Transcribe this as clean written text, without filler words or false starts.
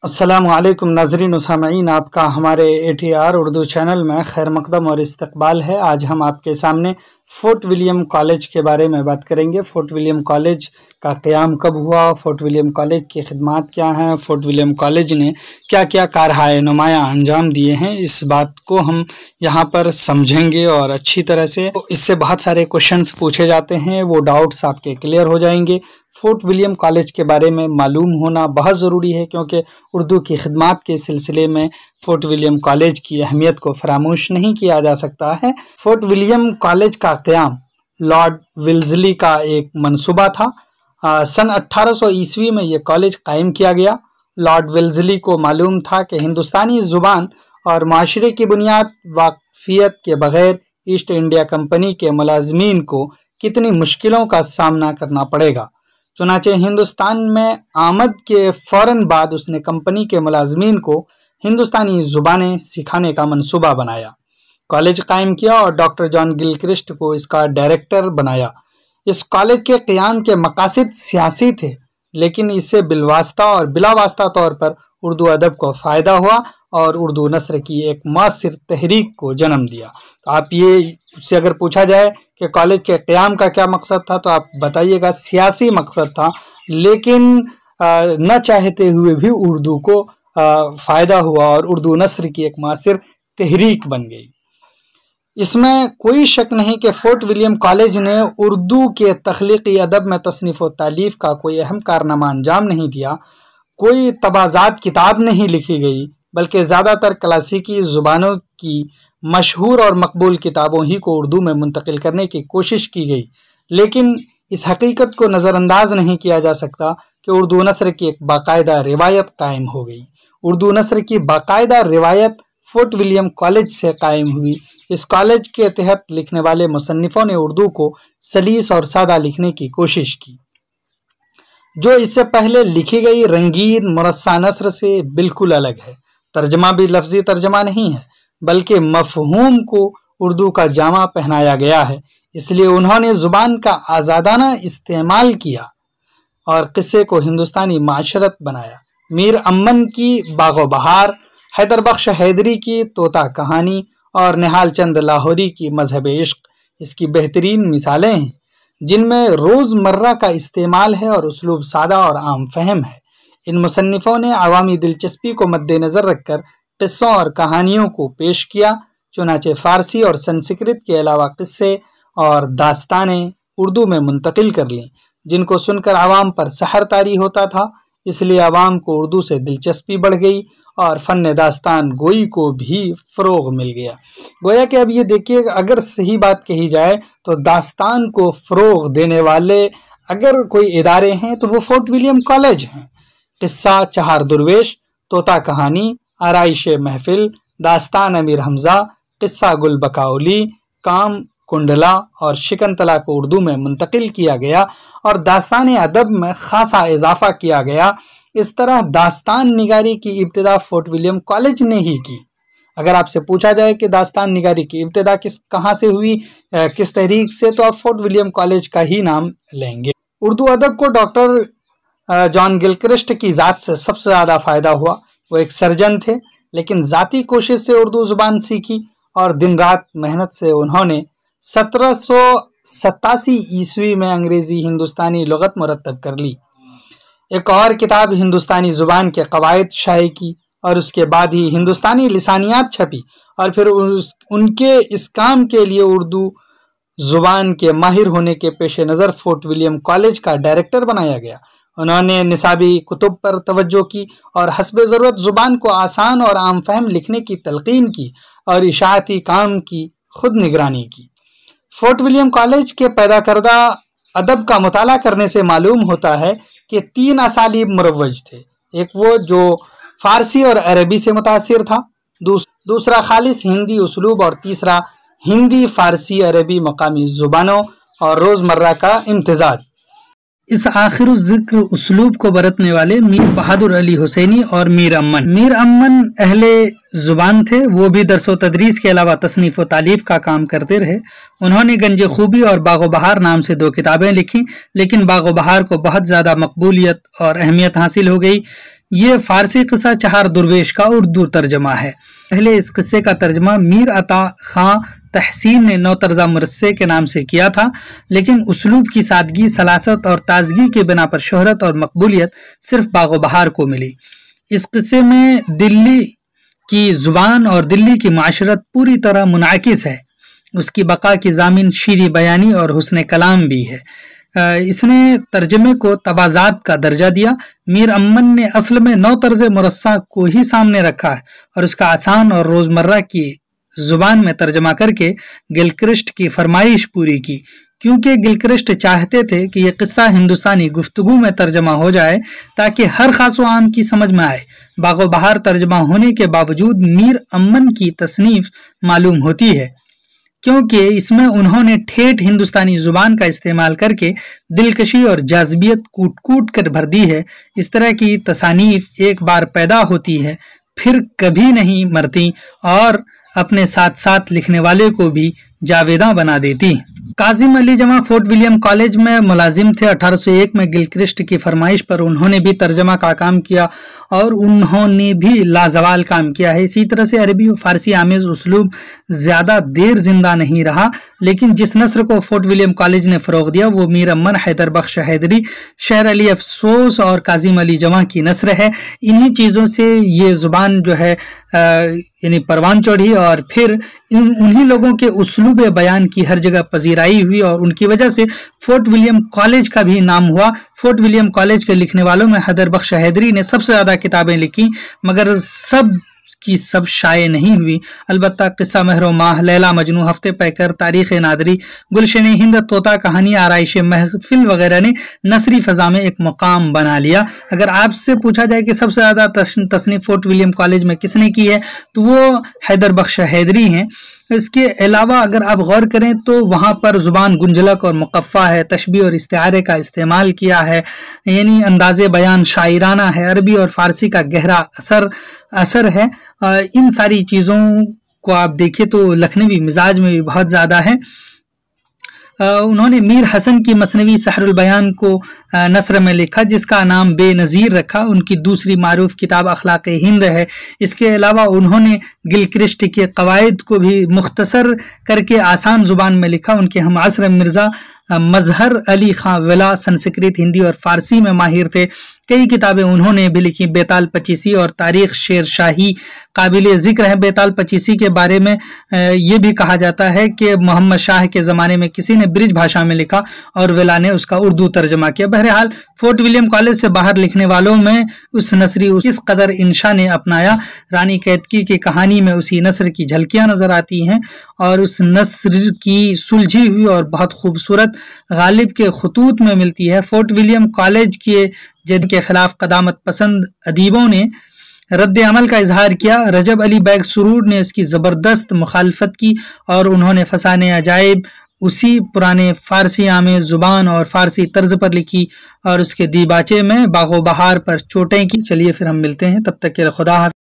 अस्सलाम वालेकुम नाज़रीन व सामईन, आपका हमारे ATR उर्दू चैनल में खैर मकदम और इस्तकबाल है। आज हम आपके सामने फोर्ट विलियम कॉलेज के बारे में बात करेंगे। फोर्ट विलियम कॉलेज का क़याम कब हुआ, फोर्ट विलियम कॉलेज की खिदमात क्या हैं, फोर्ट विलियम कॉलेज ने क्या क्या कारहाय नुमायाँ अंजाम दिए हैं, इस बात को हम यहाँ पर समझेंगे और अच्छी तरह से। इससे बहुत सारे क्वेश्चंस पूछे जाते हैं, वो डाउट्स आपके क्लियर हो जाएंगे। फोर्ट विलियम कॉलेज के बारे में मालूम होना बहुत ज़रूरी है, क्योंकि उर्दू की खिदमात के सिलसिले में फोर्ट विलियम कॉलेज की अहमियत को फरामोश नहीं किया जा सकता है। फोर्ट विलियम कॉलेज का क़याम लॉर्ड वेल्ज़ली का एक मंसूबा था। सन 1800 ईस्वी में ये कॉलेज कायम किया गया। लॉर्ड वेल्ज़ली को मालूम था कि हिंदुस्तानी ज़ुबान और माशरे की बुनियाद वाक़फियत के बग़ैर ईस्ट इंडिया कंपनी के मुलाज़मीन को कितनी मुश्किलों का सामना करना पड़ेगा। चुनांचे हिंदुस्तान में आमद के फ़ौरन बाद उसने कंपनी के मुलाज़मीन को हिंदुस्तानी ज़ुबानें सिखाने का मंसूबा बनाया, कॉलेज कायम किया और डॉक्टर जॉन गिलक्रिस्ट को इसका डायरेक्टर बनाया। इस कॉलेज के क़याम के मकासद सियासी थे, लेकिन इससे बिलवास्ता और बिलावास्ता तौर पर उर्दू अदब को फ़ायदा हुआ और उर्दू नस्र की एक मौसर तहरीक को जन्म दिया। तो आप ये से अगर पूछा जाए कि कॉलेज के क़याम का क्या मकसद था, तो आप बताइएगा सियासी मकसद था, लेकिन न चाहते हुए भी उर्दू को फ़ायदा हुआ और उर्दू नस्र की एक मौसर तहरीक बन गई। इसमें कोई शक नहीं कि फोर्ट विलियम कॉलेज ने उर्दू के तख्लीकी अदब में तसनीफ़ व तालीफ़ का कोई अहम कारनामा अंजाम नहीं दिया। कोई तबाज़ात किताब नहीं लिखी गई, बल्कि ज़्यादातर क्लासिकी ज़ुबानों की मशहूर और मकबूल किताबों ही को उर्दू में मुंतकिल करने की कोशिश की गई। लेकिन इस हकीकत को नज़रअंदाज नहीं किया जा सकता कि उर्दू नस्र की एक बाकायदा रिवायत कायम हो गई। उर्दू नस्र की बाकायदा रिवायत फोर्ट विलियम कॉलेज से कायम हुई। इस कॉलेज के तहत लिखने वाले मुसन्निफ़ों ने उर्दू को सलीस और सादा लिखने की कोशिश की, जो इससे पहले लिखी गई रंगीन मुरस्सा नस्र से बिल्कुल अलग है। तर्जमा भी लफ्ज़ी तर्जमा नहीं है, बल्कि मफ़हूम को उर्दू का जामा पहनाया गया है। इसलिए उन्होंने ज़ुबान का आज़ादाना इस्तेमाल किया और क़िस्से को हिंदुस्तानी माशरत बनाया। मीर अम्मन की बाग़ो बहार, हैदर बख्श हैदरी की तोता कहानी और निहाल चंद लाहौरी की मजहब इश्क इसकी बेहतरीन मिसालें हैं, जिनमें रोज़मर्रा का इस्तेमाल है और उसलूब सादा और आम फहम है। इन मुसन्निफ़ों ने अवामी दिलचस्पी को मद्देनज़र रखकर क़िस्सों और कहानियों को पेश किया। चुनांचे फ़ारसी और संस्कृत के अलावा क़िस्से और दास्तानें उर्दू में मुंतकिल कर लीं, जिनको सुनकर आवाम पर सहर तारी होता था। इसलिए आवाम को उर्दू से दिलचस्पी बढ़ गई और फ़न दास्तान गोई को भी फ़रोग़ मिल गया। गोया कि अब ये देखिए, अगर सही बात कही जाए तो दास्तान को फ़रोग़ देने वाले अगर कोई इदारे हैं तो वो फोर्ट विलियम कॉलेज हैं। क़िस्सा चहार दुर्वेश, तोता कहानी, आराइश महफिल, दास्तान अमीर हमज़ा, क़िस्सा गुल बकाउली, काम कुंडला और शिकनतला को उर्दू में मुंतकिल किया गया और दास्तान अदब में खासा इजाफ़ा किया गया। इस तरह दास्तान निगारी की इब्तिदा फोर्ट विलियम कॉलेज ने ही की। अगर आपसे पूछा जाए कि दास्तान निगारी की इब्तिदा कहाँ से हुई, किस तहरीक से, तो आप फोर्ट विलियम कॉलेज का ही नाम लेंगे। उर्दू अदब को डॉक्टर जॉन गिलक्रिस्ट की ज़ात से सबसे ज़्यादा फ़ायदा हुआ। वो एक सर्जन थे, लेकिन ज़ाती कोशिश से उर्दू ज़ुबान सीखी और दिन रात मेहनत से उन्होंने 1787 ईस्वी में अंग्रेज़ी हिंदुस्तानी लुग़त मुरत्तब कर ली। एक और किताब हिंदुस्तानी ज़ुबान के क़वाइद शाये की और उसके बाद ही हिंदुस्तानी लिसानियात छपी और फिर उनके इस काम के लिए उर्दू ज़ुबान के माहिर होने के पेश नज़र फोर्ट विलियम कॉलेज का डायरेक्टर बनाया गया। उन्होंने निसाबी कुतुब पर तवज्जो की और हस्बे ज़रूरत ज़ुबान को आसान और आम फहम लिखने की तलक़ीन की और इशाअती काम की खुद निगरानी की। फोर्ट विलियम कॉलेज के पैदा करदा अदब का मुताला करने से मालूम होता है कि 3 असालीब मुरव्वज थे। एक वो जो फ़ारसी और अरबी से मुतासिर था, दूसरा खालिस हिंदी उसलूब और तीसरा हिंदी, फ़ारसी, अरबी, मकामी ज़ुबानों और रोज़मर्रा का इम्तिज़ाज। इस आखिर ज़िक्र उसलूब को बरतने वाले मीर बहादुर अली हुसैनी और मीर अम्मन अहले ज़ुबान थे। वो भी दरस व तदरीस के अलावा तसनीफ़ व तालीफ़ का काम करते रहे। उन्होंने गंज खूबी और बाग़ो बहार नाम से 2 किताबें लिखी, लेकिन बाग़ो बहार को बहुत ज़्यादा मकबूलियत और अहमियत हासिल हो गई, یہ فارسی قصہ چہار درویش کا اردو ترجمہ ہے۔ پہلے اس قصے کا ترجمہ میر عطا خان تحسین نے نوترزہ مرصع کے نام سے کیا تھا، لیکن اسلوب کی سادگی، سلاست اور تازگی کے بنا پر شہرت اور مقبولیت صرف باغ و بہار کو ملی۔ اس قصے میں دلی کی زبان اور دلی کی معاشرت پوری طرح منعکس ہے۔ اس کی بقا کی ضامن شیریں بیانی اور حسن کلام بھی ہے۔ اس نے ترجمے کو تبازات کا درجہ دیا۔ میر امن نے اصل میں نوطرز مرصع کو ہی سامنے رکھا ہے اور اس کا آسان اور روزمرہ کی زبان میں ترجمہ کر کے گلکرسٹ کی فرمائش پوری کی، کیونکہ گلکرسٹ چاہتے تھے کہ یہ قصہ ہندوستانی گفتگو میں ترجمہ ہو جائے تاکہ ہر خاص و عام کی سمجھ میں آئے۔ باغ و بہار ترجمہ ہونے کے باوجود میر امن کی تصنیف معلوم ہوتی ہے، کیونکہ اس میں انہوں نے ٹھیٹھ ہندوستانی زبان کا استعمال کر کے دلکشی اور جاذبیت کوٹ کوٹ کر بھر دی ہے۔ اس طرح کی تصانیف ایک بار پیدا ہوتی ہے پھر کبھی نہیں مرتی اور اپنے ساتھ ساتھ لکھنے والے کو بھی جاویداں بنا دیتی۔ کاظم علی جمع فورٹ ولیم کالج میں ملازم تھے۔ 1801 میں گلکرسٹ کی فرمائش پر انہوں نے بھی ترجمہ کا کام کیا اور انہوں نے بھی لازوال کام کیا ہے۔ اسی طرح سے عربی و فارسی آمیز اسلوب زیادہ دیر زندہ نہیں رہا، لیکن جس نثر کو فورٹ ولیم کالج نے فروغ دیا وہ میر امن، حیدر بخش حیدری، شیر علی افسوس اور کاظم علی جمع کی نثر ہے۔ انہی چیزوں سے یہ زبان جو ہے یعنی پروان چڑھی اور پھر انہی لوگوں کے اسلوب بیان کی ہر جگہ پذیرائی ہوئی اور ان کی وجہ سے فورٹ ولیم کالج کا بھی نام ہوا۔ فورٹ ولیم کالج کے لکھنے والوں میں حیدر بخش حیدری نے سب سے زیادہ کتابیں لکھی، مگر سب کی سب شائع نہیں ہوئی۔ البتہ قصہ مہر و ماہ، لیلا مجنوں، ہفتے پیکر، تاریخ نادری، گلشن ہند، طوطا کہانی، آرائش محفل وغیرہ نے نثری فضا میں ایک مقام بنا لیا۔ اگر آپ سے پوچھا جائے کہ سب سے زیادہ تصنیف فورٹ ولیم کالج میں کس نے کی ہے تو وہ حیدر بخش حیدری ہیں۔ اس کے علاوہ اگر آپ غور کریں تو وہاں پر زبان گنجلک اور مقفع ہے، تشبیہ اور استعارے کا استعمال کیا ہے، یعنی انداز بیان شاعرانہ ہے، عربی اور فارسی کا گہرا اثر ہے۔ ان ساری چیزوں کو آپ دیکھیں تو لکھنوی مزاج میں بھی بہت زیادہ ہے۔ انہوں نے میر حسن کی مثنوی سحر البیان کو نثر میں لکھا، جس کا نام بے نظیر رکھا۔ ان کی دوسری معروف کتاب اخلاق ہند ہے۔ اس کے علاوہ انہوں نے گلکرسٹ کے قواعد کو بھی مختصر کر کے آسان زبان میں لکھا۔ ان کے ہم عصر مرزا مظہر علی خان ولا سنسکرت، ہندی اور فارسی میں ماہر تھے۔ کئی کتابیں انہوں نے بھی لکھی۔ بیتال پچیسی اور تاریخ شیر شاہی قابل ذکر ہے۔ بیتال پچیسی کے بارے میں یہ بھی کہا جاتا ہے کہ محمد شاہ کے زمانے میں کسی نے برج بھاشا میں لکھا اور ولا نے اس کا اردو ترجمہ کیا۔ بہرحال فورٹ ولیم کالج سے باہر لکھنے والوں میں اس نثری اس قدر انشا نے اپنایا۔ رانی کیتکی کی کہانی میں اسی نثر کی جھلکیاں نظر آتی ہیں اور اس نثر کی سلجھی ہوئی اور بہت خوبصورت غالب کے خطوط میں ملتی ہے۔ فورٹ ولیم کالج کے جد کے خلاف قدامت پسند ادیبوں نے رد عمل کا اظہار کیا۔ رجب علی بیگ سرور نے اس کی زبردست مخالفت کی اور انہوں نے فسانہ عجائب اسی پرانے فارسی آمیز زبان اور فارسی طرز پر لکھی اور اس کے دیباچے میں باغ و بہار پر چوٹیں کی۔ چلیے پھر ہم ملتے ہیں، تب تک کے لیے خدا حافظ۔